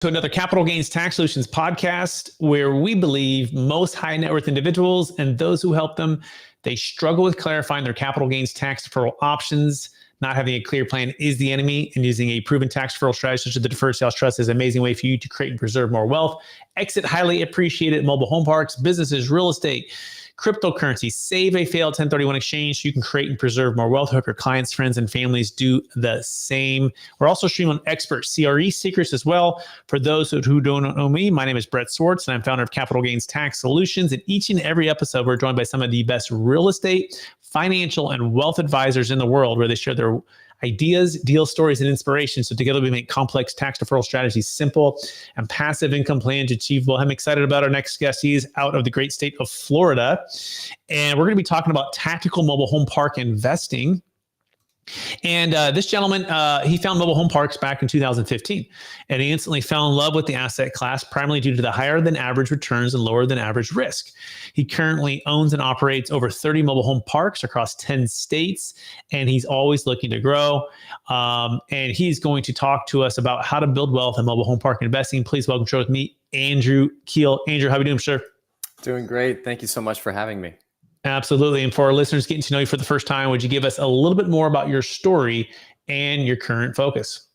To another Capital Gains Tax Solutions podcast, where we believe most high net worth individuals and those who help them, they struggle with clarifying their capital gains tax deferral options. Not having a clear plan is the enemy, and using a proven tax deferral strategy such as the deferred sales trust is an amazing way for you to create and preserve more wealth. Exit highly appreciated mobile home parks, businesses, real estate, cryptocurrency. Save a failed 1031 exchange so you can create and preserve more wealth. Hope your clients, friends, and families do the same. We're also streaming on expert CRE secrets as well. For those who don't know me, my name is Brett Swartz, and I'm founder of Capital Gains Tax Solutions. And each and every episode, we're joined by some of the best real estate, financial, and wealth advisors in the world, where they share their ideas, deal stories, and inspiration. So together we make complex tax deferral strategies simple and passive income plans achievable. I'm excited about our next guest. He's out of the great state of Florida. And we're going to be talking about tactical mobile home park investing. And this gentleman, he found mobile home parks back in 2015, and he instantly fell in love with the asset class, primarily due to the higher than average returns and lower than average risk. He currently owns and operates over 30 mobile home parks across 10 states, and he's always looking to grow. And he's going to talk to us about how to build wealth in mobile home park investing. Please welcome to with me, Andrew Keel. Andrew, how are you doing, sir? Doing great. Thank you so much for having me. Absolutely. And for our listeners getting to know you for the first time, would you give us a little bit more about your story and your current focus?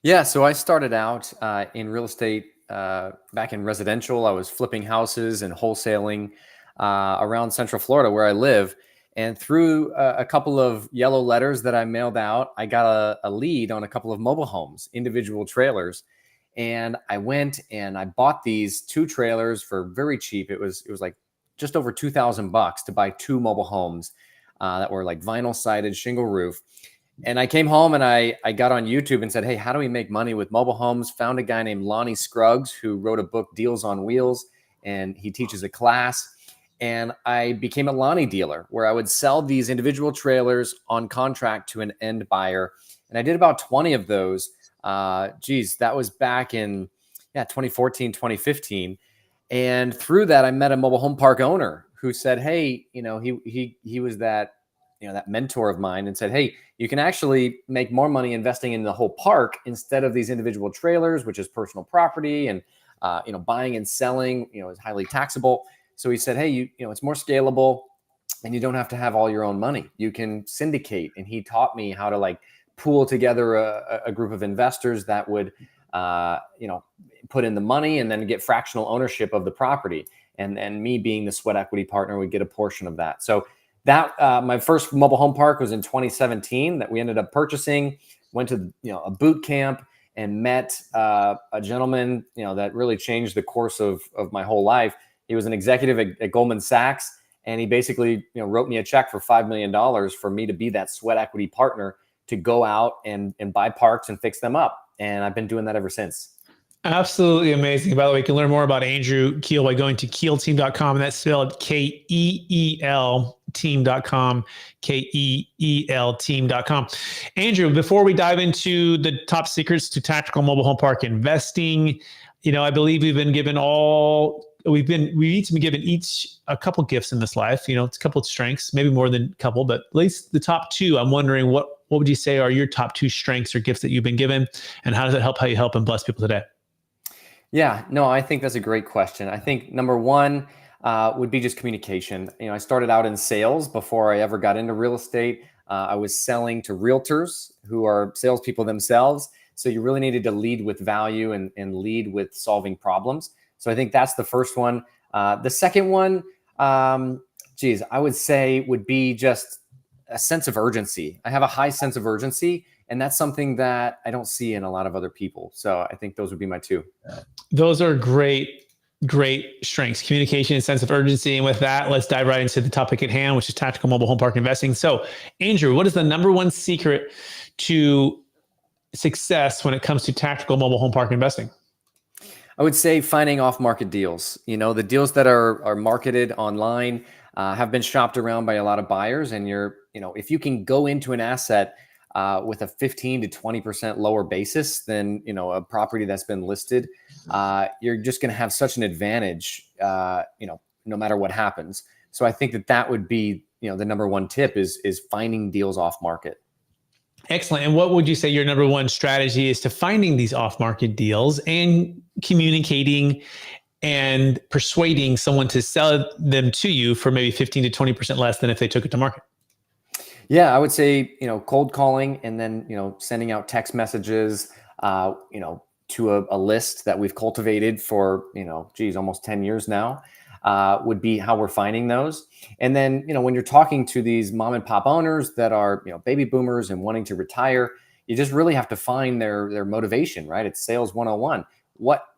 Yeah, so I started out in real estate back in residential. I was flipping houses and wholesaling around Central Florida where I live. And through a couple of yellow letters that I mailed out, I got a lead on a couple of mobile homes, individual trailers. And I went and I bought these 2 trailers for very cheap. It was like just over $2,000 to buy 2 mobile homes that were like vinyl sided shingle roof. And I came home and I got on YouTube and said, hey, how do we make money with mobile homes? Found a guy named Lonnie Scruggs who wrote a book, Deals on Wheels, and he teaches a class. And I became a Lonnie dealer where I would sell these individual trailers on contract to an end buyer. And I did about 20 of those. That was back in 2014, 2015. And through that, I met a mobile home park owner who said, hey, he was that mentor of mine, and said, hey, you can actually make more money investing in the whole park instead of these individual trailers, which is personal property, and buying and selling, is highly taxable. So he said, hey, it's more scalable, and you don't have to have all your own money. You can syndicate. And he taught me how to pool together a group of investors that would put in the money and then get fractional ownership of the property. And me being the sweat equity partner would get a portion of that. So that my first mobile home park was in 2017 that we ended up purchasing, went to a boot camp and met a gentleman that really changed the course of my whole life. He was an executive at Goldman Sachs, and he basically wrote me a check for $5 million for me to be that sweat equity partner to go out and buy parks and fix them up. And I've been doing that ever since. Absolutely amazing. By the way, you can learn more about Andrew Keel by going to keelteam.com, and that's spelled Keel team.com, Keel team.com. Andrew, before we dive into the top secrets to tactical mobile home park investing, I believe we've each been given a couple gifts in this life. It's a couple of strengths, maybe more than a couple, but at least the top 2. I'm wondering what would you say are your top 2 strengths or gifts that you've been given, and how does it help how you help and bless people today? Yeah, no, I think that's a great question. I think number 1 would be just communication. I started out in sales before I ever got into real estate. I was selling to realtors who are salespeople themselves. So you really needed to lead with value and lead with solving problems. So I think that's the first one. The second one, I would say would be just a sense of urgency. I have a high sense of urgency, and that's something that I don't see in a lot of other people. So I think those would be my 2. Those are great strengths, communication and sense of urgency. And with that, let's dive right into the topic at hand, which is tactical mobile home park investing. So Andrew, what is the number 1 secret to success when it comes to tactical mobile home park investing? I would say finding off-market deals. The deals that are marketed online have been shopped around by a lot of buyers. And if you can go into an asset with a 15 to 20% lower basis than a property that's been listed, you're just going to have such an advantage, no matter what happens. So I think that would be the number 1 tip is finding deals off market. Excellent. And what would you say your number one strategy is to finding these off-market deals and communicating and persuading someone to sell them to you for maybe 15 to 20% less than if they took it to market? Yeah, I would say, cold calling, and then, sending out text messages, to a list that we've cultivated for, almost 10 years now, would be how we're finding those. And then, when you're talking to these mom and pop owners that are, baby boomers and wanting to retire, you just really have to find their motivation, right? It's sales 101.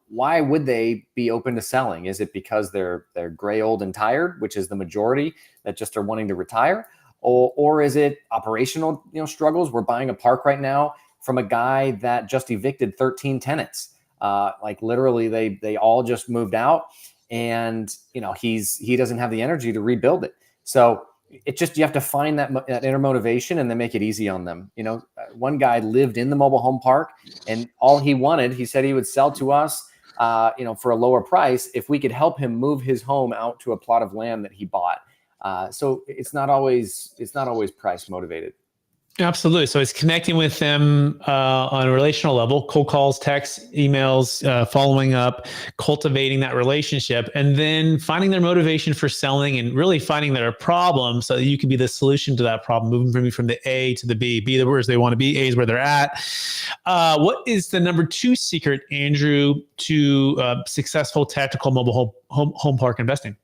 Why would they be open to selling? Is it because they're gray, old, and tired, which is the majority that just are wanting to retire? Or is it operational, struggles? We're buying a park right now from a guy that just evicted 13 tenants. Like literally, they all just moved out, and he doesn't have the energy to rebuild it. So it just, you have to find that inner motivation and then make it easy on them. One guy lived in the mobile home park, and all he wanted, he said he would sell to us, for a lower price if we could help him move his home out to a plot of land that he bought. So it's not always price motivated. Absolutely. So it's connecting with them on a relational level, cold calls, texts, emails, following up, cultivating that relationship, and then finding their motivation for selling and really finding their problem so that you can be the solution to that problem, moving from the A to the B. B the where they want to be, A is where they're at. What is the number two secret, Andrew, to successful tactical mobile home park investing?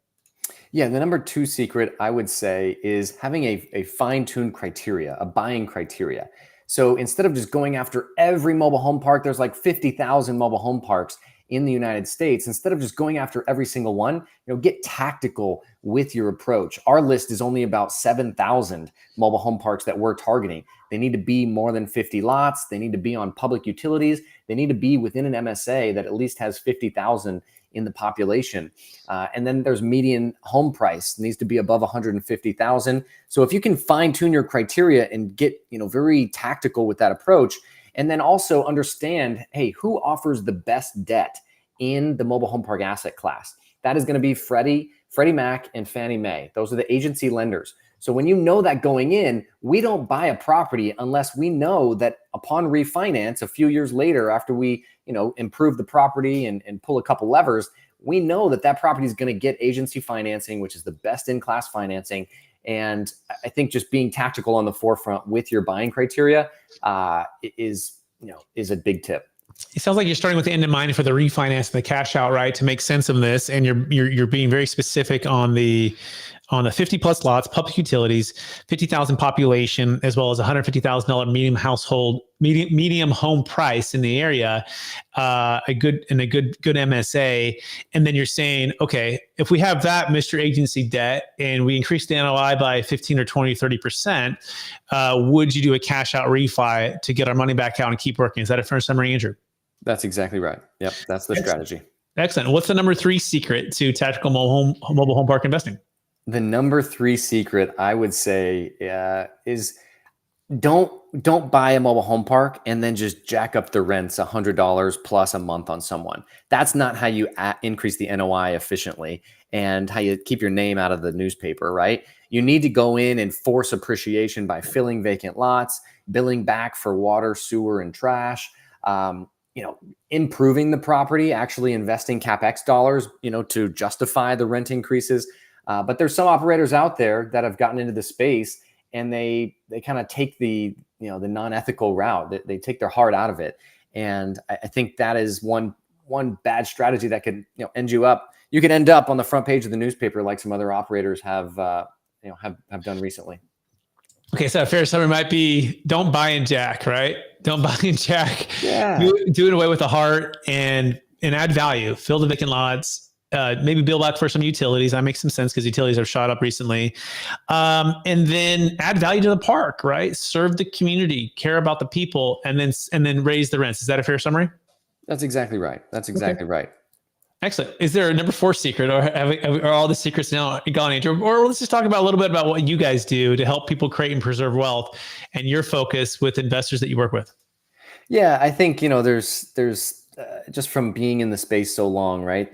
Yeah, the number two secret, I would say, is having a fine-tuned criteria, a buying criteria. So instead of just going after every mobile home park, there's like 50,000 mobile home parks in the United States. Instead of just going after every single one, get tactical with your approach. Our list is only about 7,000 mobile home parks that we're targeting. They need to be more than 50 lots. They need to be on public utilities. They need to be within an MSA that at least has 50,000 in the population. And then there's median home price needs to be above 150,000. So if you can fine tune your criteria and get, very tactical with that approach, and then also understand, hey, who offers the best debt in the mobile home park asset class? That is going to be Freddie Mac, and Fannie Mae. Those are the agency lenders. So when you know that going in, we don't buy a property unless we know that upon refinance a few years later, after we, improve the property and pull a couple levers, we know that property is going to get agency financing, which is the best in class financing. And I think just being tactical on the forefront with your buying criteria is a big tip. It sounds like you're starting with the end in mind for the refinance and the cash out, right? To make sense of this, and you're being very specific on the 50 plus lots, public utilities, 50,000 population, as well as $150,000 medium home price in the area, a good MSA. And then you're saying, okay, if we have that, Mr. Agency debt, and we increase the NOI by 15 or 20, 30%, would you do a cash out refi to get our money back out and keep working? Is that a fair summary, Andrew? That's exactly right. Yep. That's the strategy. Excellent. What's the number three secret to tactical mobile home park investing? The number three secret, I would say, is don't buy a mobile home park and then just jack up the rents $100 plus a month on someone. That's not how you increase the NOI efficiently and how you keep your name out of the newspaper, right? You need to go in and force appreciation by filling vacant lots, billing back for water, sewer, and trash. Improving the property, actually investing CapEx dollars, to justify the rent increases. But there's some operators out there that have gotten into the space and they kind of take the non-ethical route. They take their heart out of it. And I think that is one bad strategy that could, end you up. You could end up on the front page of the newspaper like some other operators have done recently. Okay, so a fair summary might be don't buy in jack, right? Don't buy in jack. Yeah. Do it away with the heart and add value. Fill the vacant lots. Maybe build back for some utilities. That makes some sense because utilities have shot up recently. And then add value to the park, right? Serve the community, care about the people, and then raise the rents. Is that a fair summary? That's exactly right. Right. Excellent. Is there a number four secret, or are all the secrets now gone, Andrew? Or let's just talk about a little bit about what you guys do to help people create and preserve wealth and your focus with investors that you work with. Yeah, I think, there's just from being in the space so long, right?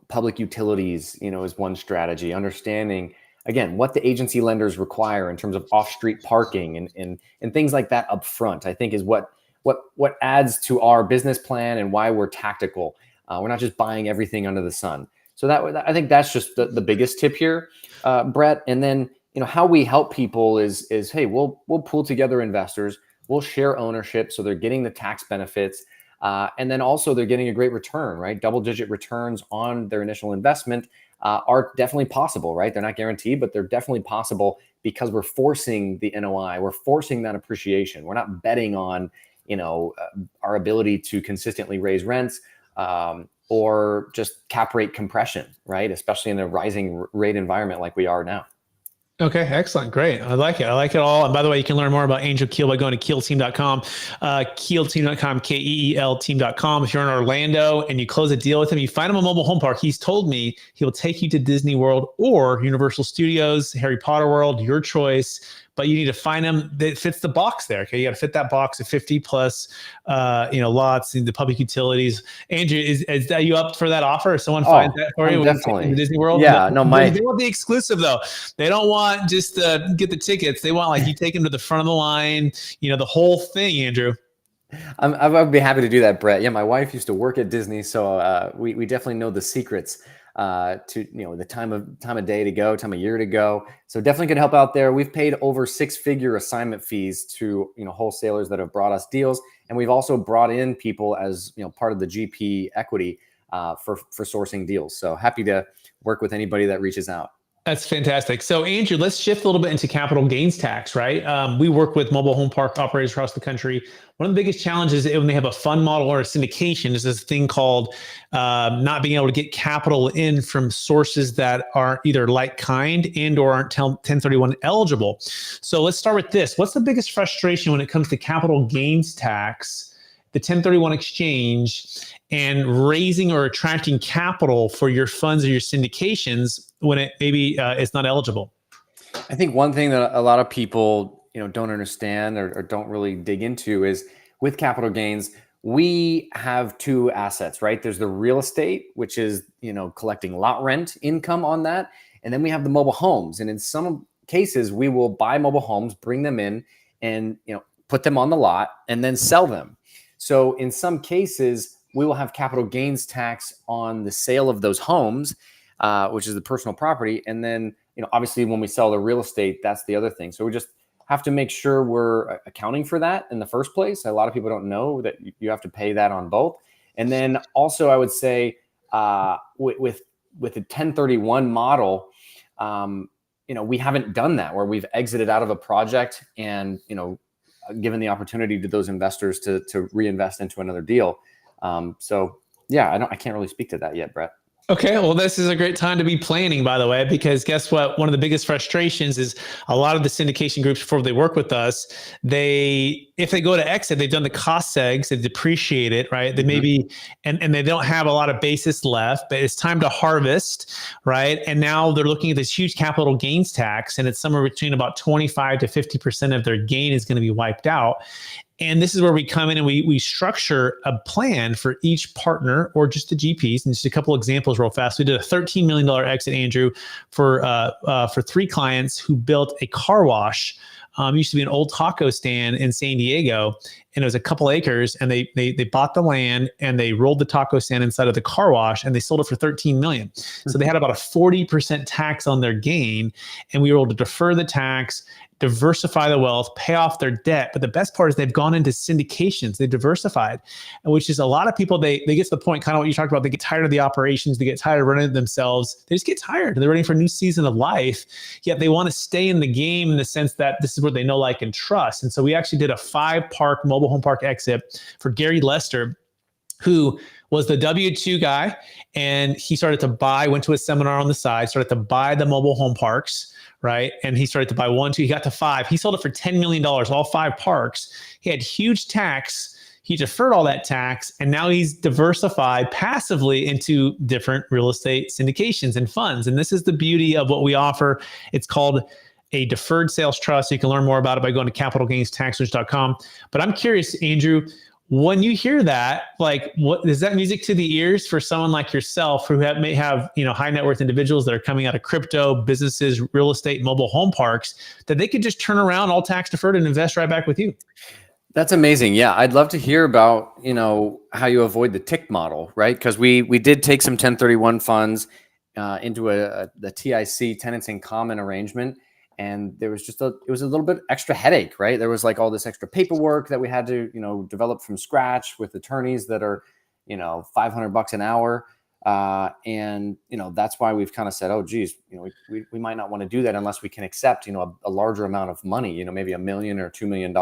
Public utilities, is one strategy. Understanding, again, what the agency lenders require in terms of off-street parking and things like that up front, I think is what adds to our business plan and why we're tactical. We're not just buying everything under the sun. So I think that's just the biggest tip here, Brett. And then, how we help people is hey, we'll pull together investors, we'll share ownership, so they're getting the tax benefits, and then also they're getting a great return, right? Double-digit returns on their initial investment are definitely possible, right? They're not guaranteed, but they're definitely possible because we're forcing the NOI, we're forcing that appreciation. We're not betting on our ability to consistently raise rents or just cap rate compression, right? Especially in a rising rate environment like we are now. Okay, excellent. Great. I like it. I like it all. And by the way, you can learn more about Angel Keel by going to keelteam.com, keelteam.com, Keel team.com. If you're in Orlando and you close a deal with him, you find him a mobile home park. He's told me he will take you to Disney World or Universal Studios, Harry Potter World, your choice. But you need to find them that fits the box there. Okay, you got to fit that box of 50 plus, lots and the public utilities. Andrew, is that you up for that offer? If someone finds that for you, definitely in Disney World. Yeah, they want the exclusive though. They don't want just to get the tickets. They want you take them to the front of the line. The whole thing, Andrew. I would be happy to do that, Brett. Yeah, my wife used to work at Disney, so we definitely know the secrets to the time of day to go, time of year to go. So definitely could help out there. We've paid over 6-figure assignment fees to wholesalers that have brought us deals, and we've also brought in people as part of the GP equity for sourcing deals. So happy to work with anybody that reaches out. That's fantastic. So, Andrew, let's shift a little bit into capital gains tax, right? We work with mobile home park operators across the country. One of the biggest challenges when they have a fund model or a syndication is this thing called not being able to get capital in from sources that aren't either like kind and or aren't 1031 eligible. So let's start with this. What's the biggest frustration when it comes to capital gains tax, the 1031 exchange, and raising or attracting capital for your funds or your syndications when it maybe is not eligible? I think one thing that a lot of people don't understand or don't really dig into is with capital gains, we have two assets, right? There's the real estate, which is collecting lot rent income on that, and then we have the mobile homes. And in some cases, we will buy mobile homes, bring them in, and put them on the lot, and then sell them. So in some cases, we will have capital gains tax on the sale of those homes, which is the personal property. And then, obviously when we sell the real estate, that's the other thing. So we just have to make sure we're accounting for that in the first place. A lot of people don't know that you have to pay that on both. And then also I would say with the 1031 model, we haven't done that where we've exited out of a project and, given the opportunity to those investors to reinvest into another deal. So yeah, I can't really speak to that yet, Brett. Okay, well, this is a great time to be planning, by the way, because guess what? One of the biggest frustrations is a lot of the syndication groups before they work with us, if they go to exit, they've done the cost segs, they depreciate it, right? They maybe, and they don't have a lot of basis left, but it's time to harvest, right? And now they're looking at this huge capital gains tax, and it's somewhere between about 25 to 50% of their gain is going to be wiped out. And this is where we come in and we structure a plan for each partner or just the GPs. And just a couple examples real fast. We did a $13 million exit, Andrew, for 3 clients who built a car wash. Used to be an old taco stand in San Diego, and it was a couple acres, and they bought the land and they rolled the taco stand inside of the car wash and they sold it for $13 million. So they had about a 40% tax on their gain, and we were able to defer the tax, diversify the wealth, pay off their debt. But the best part is they've gone into syndications. They've diversified, which is a lot of people, they get to the point, kind of what you talked about, they get tired of the operations, they get tired of running it themselves. They just get tired. They're ready for a new season of life, yet they want to stay in the game in the sense that this is what they know, like, and trust. And so we actually did a 5-park mobile home park exit for Gary Lester, who was the W-2 guy. And he started to went to a seminar on the side, started to buy the mobile home parks, right? And he started to buy 1, 2, he got to 5. He sold it for $10 million, all 5 parks. He had huge tax. He deferred all that tax, and now he's diversified passively into different real estate syndications and funds. And this is the beauty of what we offer. It's called a deferred sales trust. You can learn more about it by going to capitalgainstaxers.com. But I'm curious, Andrew, When you hear that, like, what is that music to the ears for someone like yourself who may have, high net worth individuals that are coming out of crypto, businesses, real estate, mobile home parks, that they could just turn around all tax deferred and invest right back with you? That's amazing. Yeah, I'd love to hear about, how you avoid the tick model, right? Because we did take some 1031 funds into the TIC, tenants in common arrangement, and there was it was a little bit extra headache, right? There was like all this extra paperwork that we had to, develop from scratch with attorneys that are, $500 an hour. And that's why we've kind of said, oh geez, we might not want to do that unless we can accept, a larger amount of money, maybe $1 million or $2 million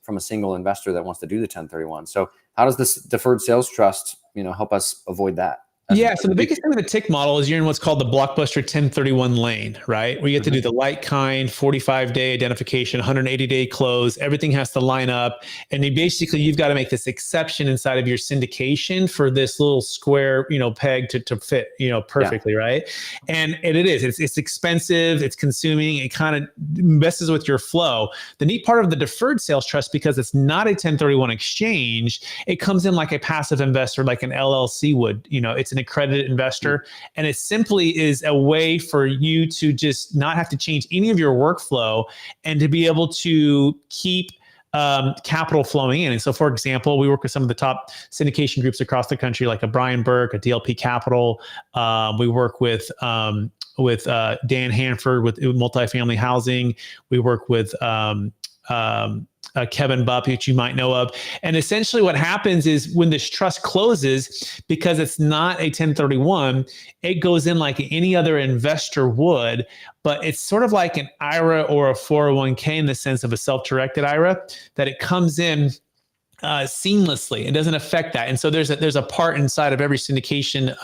from a single investor that wants to do the 1031. So how does this deferred sales trust, help us avoid that? Yeah. So the biggest thing with the tick model is you're in what's called the blockbuster 1031 lane, right? Where you have to do the like kind, 45-day identification, 180-day close. Everything has to line up. And you've got to make this exception inside of your syndication for this little square, peg to fit, perfectly, yeah. Right? And it is. It's expensive. It's consuming. It kind of messes with your flow. The neat part of the deferred sales trust, because it's not a 1031 exchange, it comes in like a passive investor, like an LLC would. It's an accredited investor, and it simply is a way for you to just not have to change any of your workflow and to be able to keep capital flowing in. And so, for example, we work with some of the top syndication groups across the country, like a Brian Burke, a DLP Capital. We work with Dan Hanford with multifamily housing. We work with Kevin Bupp, which you might know of. And essentially what happens is when this trust closes, because it's not a 1031, it goes in like any other investor would, but it's sort of like an IRA or a 401k in the sense of a self-directed IRA, that it comes in seamlessly. It doesn't affect that. And so there's a part inside of every syndication,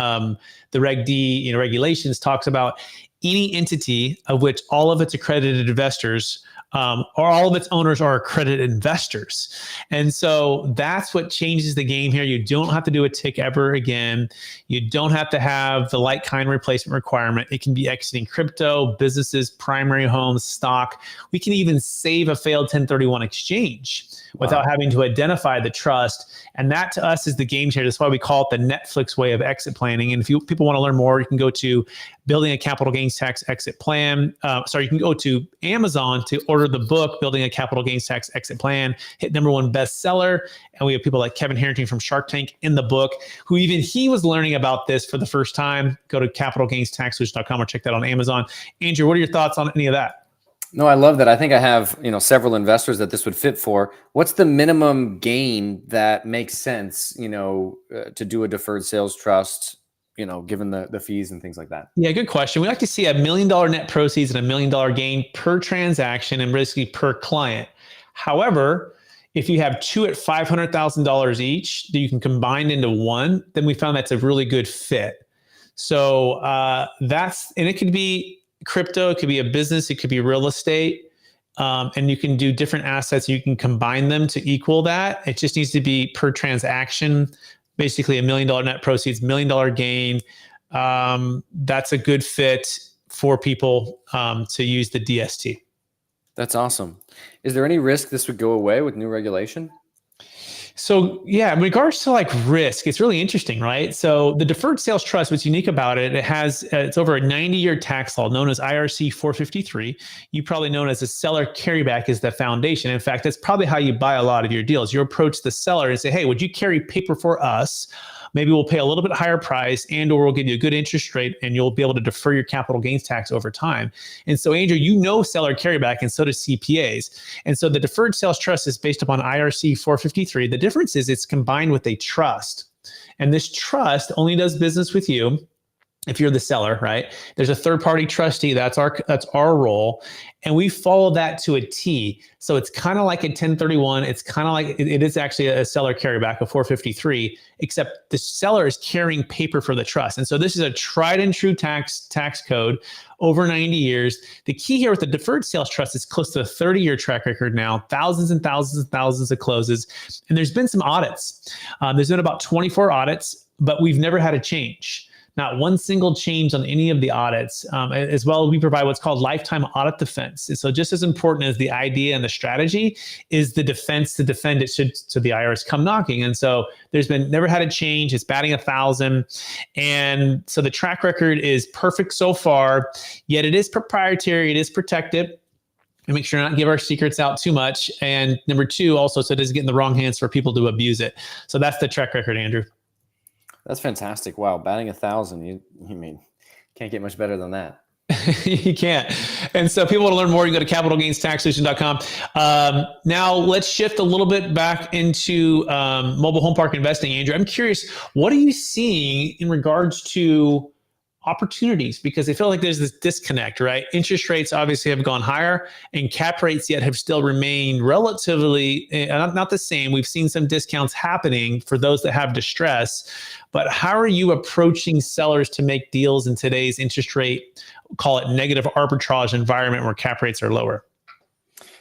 the Reg D, regulations talks about any entity of which all of its accredited investors or all of its owners are accredited investors. And so that's what changes the game here. You don't have to do a tick ever again. You don't have to have the like kind replacement requirement. It can be exiting crypto, businesses, primary homes, stock. We can even save a failed 1031 exchange without having to identify the trust. And that to us is the game changer. That's why we call it the Netflix way of exit planning. And if people want to learn more, you can go to Building a Capital Gains Tax Exit Plan. You can go to Amazon to order the book, Building a Capital Gains Tax Exit Plan, hit #1 bestseller. And we have people like Kevin Harrington from Shark Tank in the book, who even he was learning about this for the first time. Go to capitalgainstaxsolution.com or check that on Amazon. Andrew, what are your thoughts on any of that? No, I love that. I think I have, several investors that this would fit for. What's the minimum gain that makes sense, to do a deferred sales trust, given the fees and things like that? Yeah, good question. We like to see $1 million net proceeds and $1 million gain per transaction and basically per client. However, if you have two at $500,000 each that you can combine into one, then we found that's a really good fit. So and it could be crypto, it could be a business, it could be real estate, and you can do different assets. You can combine them to equal that. It just needs to be per transaction, basically $1 million net proceeds, $1 million gain. That's a good fit for people to use the DST. That's awesome. Is there any risk this would go away with new regulation? So yeah, in regards to like risk, it's really interesting, right? So the deferred sales trust, what's unique about it, it's over a 90-year tax law known as IRC 453. You probably know it as a seller carryback is the foundation. In fact, that's probably how you buy a lot of your deals. You approach the seller and say, hey, would you carry paper for us? Maybe we'll pay a little bit higher price or we'll give you a good interest rate and you'll be able to defer your capital gains tax over time. And so, Andrew, seller carryback, and so does CPAs. And so the deferred sales trust is based upon IRC 453. The difference is it's combined with a trust. And this trust only does business with you if you're the seller, right? There's a third-party trustee. That's our role. And we follow that to a T. So it's kind of like a 1031. It's kind of like, it is actually a seller carryback of 453, except the seller is carrying paper for the trust. And so this is a tried and true tax code over 90 years. The key here with the deferred sales trust is close to a 30-year track record now, thousands and thousands and thousands of closes. And there's been some audits. There's been about 24 audits, but we've never had a change. not one single change on any of the audits. As well, we provide what's called lifetime audit defense. And so just as important as the idea and the strategy is the defense to defend it should so the IRS come knocking. And so there's been never had a change. It's batting 1,000. And so the track record is perfect so far, yet it is proprietary. It is protected. And make sure not to give our secrets out too much. And number two, also, so it doesn't get in the wrong hands for people to abuse it. So that's the track record, Andrew. That's fantastic. Wow. Batting 1,000. You mean, can't get much better than that. You can't. And so people want to learn more, you can go to capitalgainstaxsolution.com. Now let's shift a little bit back into mobile home park investing. Andrew, I'm curious, what are you seeing in regards to opportunities? Because I feel like there's this disconnect, right? Interest rates obviously have gone higher and cap rates yet have still remained relatively not the same. We've seen some discounts happening for those that have distress, but how are you approaching sellers to make deals in today's interest rate, call it negative arbitrage environment where cap rates are lower?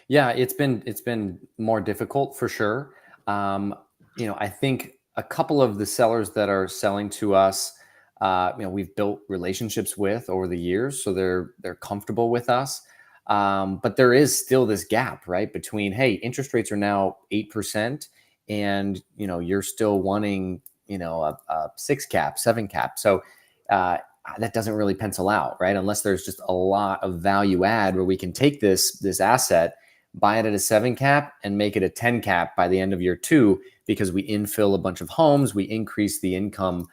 Yeah, it's been more difficult for sure. I think a couple of the sellers that are selling to us, we've built relationships with over the years, so they're comfortable with us. But there is still this gap, right, between, hey, interest rates are now 8%, and you're still wanting a 6 cap, 7 cap. So that doesn't really pencil out, right? Unless there's just a lot of value add where we can take this asset, buy it at a 7 cap, and make it a 10 cap by the end of year 2, because we infill a bunch of homes, we increase the income.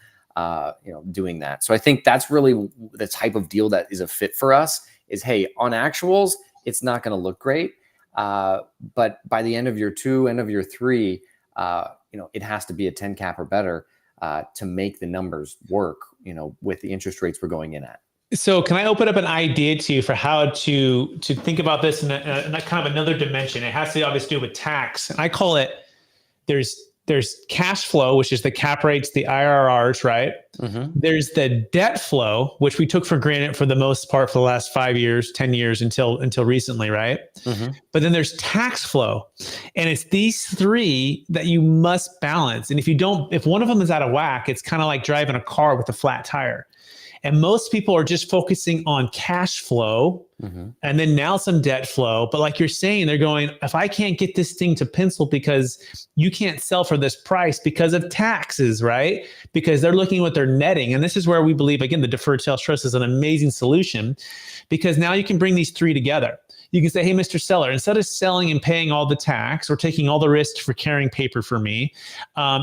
Doing that. So I think that's really the type of deal that is a fit for us is, hey, on actuals, it's not going to look great. But by the end of year 2, end of year 3, it has to be a 10 cap or better to make the numbers work, with the interest rates we're going in at. So can I open up an idea to you for how to think about this in a kind of another dimension? It has to obviously do with tax. And I call it, there's cash flow, which is the cap rates, the IRRs, right? Mm-hmm. There's the debt flow, which we took for granted for the most part for the last 5 years, 10 years until recently, right? Mm-hmm. But then there's tax flow. And it's these three that you must balance. And if one of them is out of whack, it's kind of like driving a car with a flat tire. And most people are just focusing on cash flow, mm-hmm. and then now some debt flow. But like you're saying, they're going, if I can't get this thing to pencil because you can't sell for this price because of taxes, right? Because they're looking at what they're netting. And this is where we believe, again, the deferred sales trust is an amazing solution, because now you can bring these three together. You can say, hey, Mr. Seller, instead of selling and paying all the tax or taking all the risk for carrying paper for me,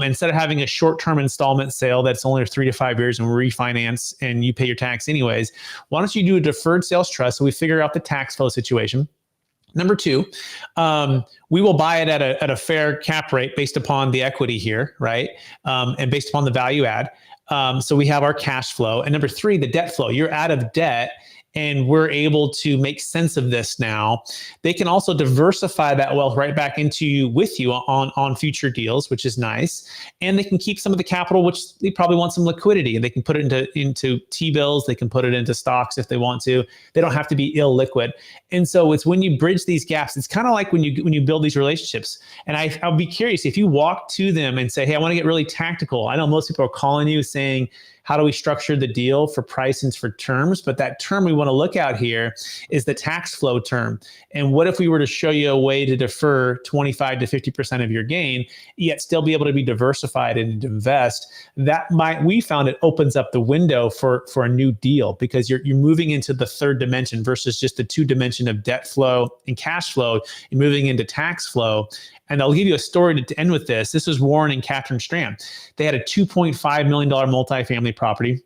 instead of having a short-term installment sale that's only 3 to 5 years and we refinance and you pay your tax anyways, why don't you do a deferred sales trust so we figure out the tax flow situation? Number two, we will buy it at a fair cap rate based upon the equity here, right? And based upon the value add. So we have our cash flow. And number three, the debt flow. You're out of debt, and we're able to make sense of this now. They can also diversify that wealth right back with you on future deals, which is nice. And they can keep some of the capital, which they probably want some liquidity, and they can put it into T-bills. They can put it into stocks if they want to. They don't have to be illiquid. And so it's when you bridge these gaps, it's kind of like when you build these relationships. And I'll be curious if you walk to them and say, hey, I want to get really tactical. I know most people are calling you saying, how do we structure the deal for price and for terms? But that term we want to look at here is the tax flow term. And what if we were to show you a way to defer 25 to 50% of your gain, yet still be able to be diversified and invest? We found it opens up the window for a new deal, because you're moving into the third dimension versus just the 2 dimension of debt flow and cash flow. You're moving into tax flow. And I'll give you a story to end with this. This was Warren and Catherine Strand. They had a $2.5 million multifamily property.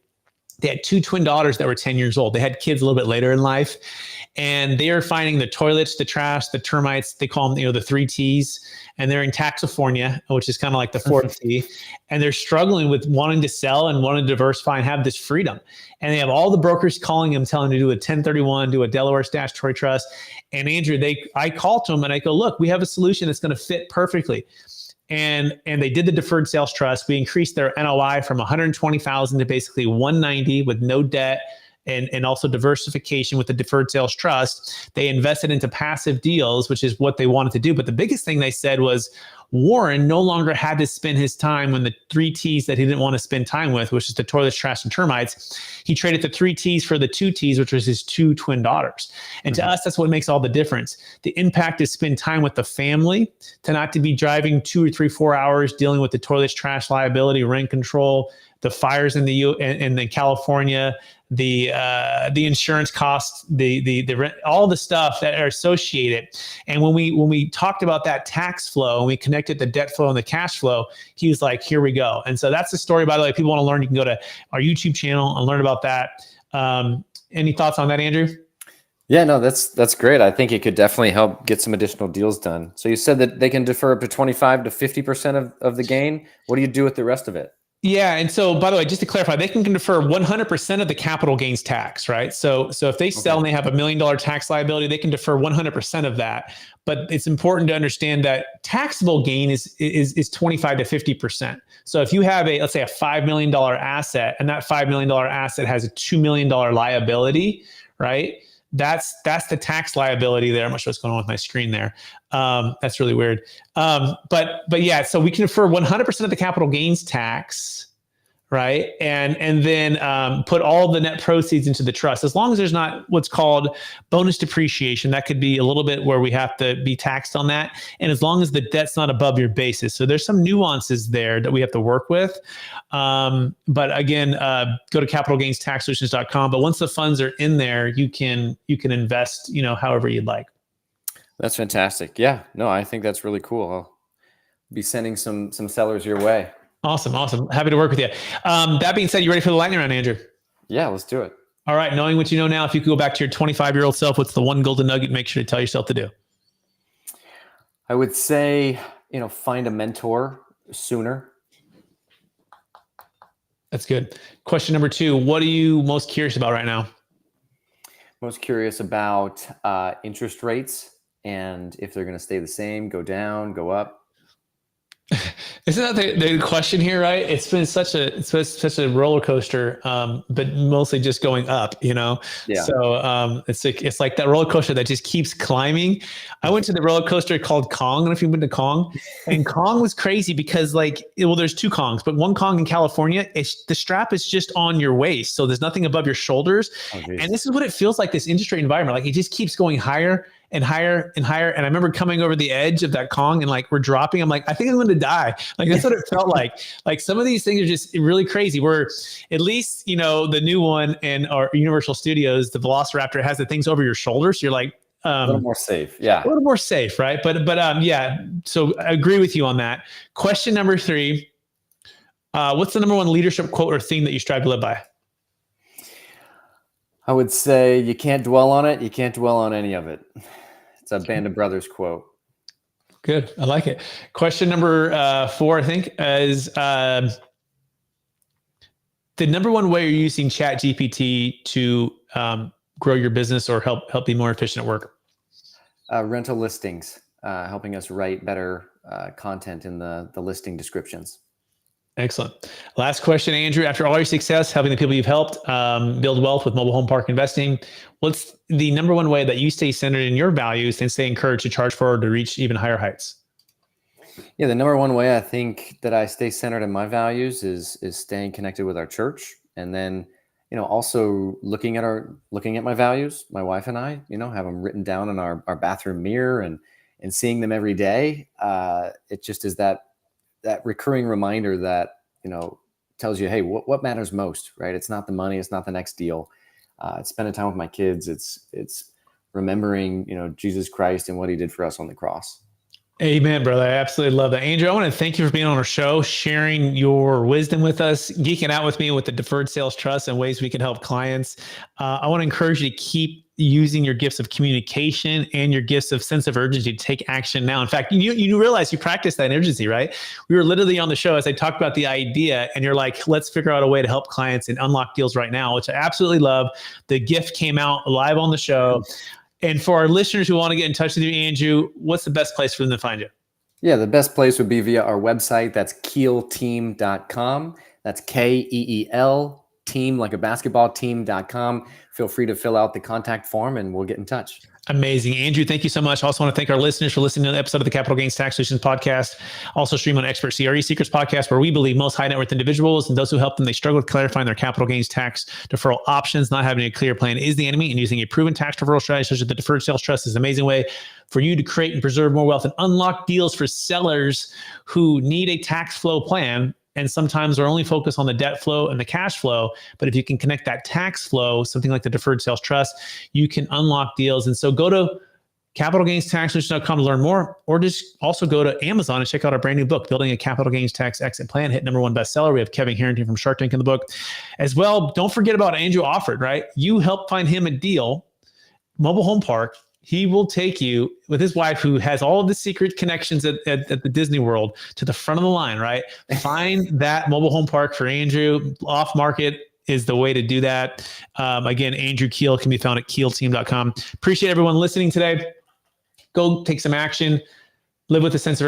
They had 2 twin daughters that were 10 years old. They had kids a little bit later in life. And they are finding the toilets, the trash, the termites, they call them, the 3 T's. And they're in Taxifornia, which is kind of like the 4th T. And they're struggling with wanting to sell and wanting to diversify and have this freedom. And they have all the brokers calling them, telling them to do a 1031, do a Delaware statutory trust. And Andrew, I call to them and I go, look, we have a solution that's going to fit perfectly. And they did the deferred sales trust. We increased their NOI from $120,000 to basically $190,000 with no debt, and also diversification with the deferred sales trust. They invested into passive deals, which is what they wanted to do. But the biggest thing they said was Warren no longer had to spend his time on the 3 T's that he didn't want to spend time with, which is the toilets, trash, and termites. He traded the 3 T's for the 2 T's, which was his 2 twin daughters. And to us, that's what makes all the difference. The impact is spend time with the family, to not to be driving 2 or 3, 4 hours dealing with the toilets, trash, liability, rent control, the fires in the California, the insurance costs, the rent, all the stuff that are associated. And when we talked about that tax flow and we connected the debt flow and the cash flow, he was like, here we go. And so that's the story. By the way, if people want to learn, you can go to our YouTube channel and learn about that. Any thoughts on that, Andrew? Yeah, no, that's great. I think it could definitely help get some additional deals done. So you said that they can defer up to 25 to 50% of the gain. What do you do with the rest of it? Yeah. And so, by the way, just to clarify, they can defer 100% of the capital gains tax, right? So if they sell and they have $1 million tax liability, they can defer 100% of that. But it's important to understand that taxable gain is 25 to 50%. So if you have let's say a $5 million asset, and that $5 million asset has a $2 million liability, right? That's the tax liability there. I'm not sure what's going on with my screen there. That's really weird. But yeah, so we can defer 100% of the capital gains tax, right? And then put all the net proceeds into the trust, as long as there's not what's called bonus depreciation. That could be a little bit where we have to be taxed on that. And as long as the debt's not above your basis. So there's some nuances there that we have to work with. But again, go to capitalgainstaxsolutions.com. But once the funds are in there, you can invest, however you'd like. That's fantastic. Yeah, no, I think that's really cool. I'll be sending some sellers your way. Awesome. Happy to work with you. That being said, you ready for the lightning round, Andrew? Yeah, let's do it. All right. Knowing what you know now, if you could go back to your 25-year-old self, what's the one golden nugget make sure to tell yourself to do? I would say, find a mentor sooner. That's good. Question number 2, what are you most curious about right now? Most curious about interest rates and if they're going to stay the same, go down, go up. Isn't that the question here, right? It's been such a roller coaster, but mostly just going up, Yeah. So it's like that roller coaster that just keeps climbing. I went to the roller coaster called Kong. I don't know if you've been to Kong, and Kong was crazy because there's 2 Kongs, but one Kong in California, the strap is just on your waist, so there's nothing above your shoulders. And this is what it feels like, this industry environment. Like, it just keeps going higher and higher and higher. And I remember coming over the edge of that Kong and we're dropping. I'm like, I think I'm going to die. That's what it felt like. Like, some of these things are just really crazy. Where at least, the new one in our Universal Studios, the Velociraptor, has the things over your shoulders. So you're like, a little more safe. Yeah. A little more safe. Right. But yeah. So I agree with you on that. Question number 3. What's the number one leadership quote or theme that you strive to live by? I would say, you can't dwell on it. You can't dwell on any of it. It's a Band of Brothers quote. Good. I like it. Question number 4, I think, is the number one way you're using ChatGPT to grow your business or help be more efficient at work? Rental listings, helping us write better content in the listing descriptions. Excellent. Last question, Andrew. After all your success helping the people you've helped build wealth with mobile home park investing, what's the number one way that you stay centered in your values and stay encouraged to charge forward to reach even higher heights? Yeah, the number one way I think that I stay centered in my values is staying connected with our church, and then also looking at my values. My wife and I, have them written down in our bathroom mirror and seeing them every day. It just is that recurring reminder that, tells you, hey, what matters most, right? It's not the money. It's not the next deal. It's spending time with my kids. It's remembering, Jesus Christ and what he did for us on the cross. Amen, brother. I absolutely love that. Andrew, I want to thank you for being on our show, sharing your wisdom with us, geeking out with me with the deferred sales trust and ways we can help clients. I want to encourage you to keep using your gifts of communication and your gifts of sense of urgency to take action now. In fact, you realize you practice that urgency, right? We were literally on the show as I talked about the idea, and you're like, let's figure out a way to help clients and unlock deals right now, which I absolutely love. The gift came out live on the show. And for our listeners who want to get in touch with you, Andrew, what's the best place for them to find you? Yeah, the best place would be via our website. That's keelteam.com. That's KEELTEAM.com. team, like a basketball team.com. Feel free to fill out the contact form and we'll get in touch. Amazing. Andrew, thank you so much. I also want to thank our listeners for listening to the episode of the Capital Gains Tax Solutions podcast. Also stream on Expert CRE Secrets podcast, where we believe most high net worth individuals and those who help them, they struggle with clarifying their capital gains tax deferral options. Not having a clear plan is the enemy, and using a proven tax deferral strategy such as the deferred sales trust is an amazing way for you to create and preserve more wealth and unlock deals for sellers who need a tax flow plan. And sometimes are only focused on the debt flow and the cash flow. But if you can connect that tax flow, something like the deferred sales trust, you can unlock deals. And so go to capitalgainstaxsolutions.com to learn more, or just also go to Amazon and check out our brand new book, Building a Capital Gains Tax Exit Plan, hit #1 bestseller. We have Kevin Harrington from Shark Tank in the book as well. Don't forget about Andrew Offord, right? You help find him a deal, mobile home park. He will take you with his wife, who has all of the secret connections at the Disney World, to the front of the line, right? Find that mobile home park for Andrew. Off market is the way to do that. Again, Andrew Keel can be found at keelteam.com. Appreciate everyone listening today. Go take some action. Live with a sense of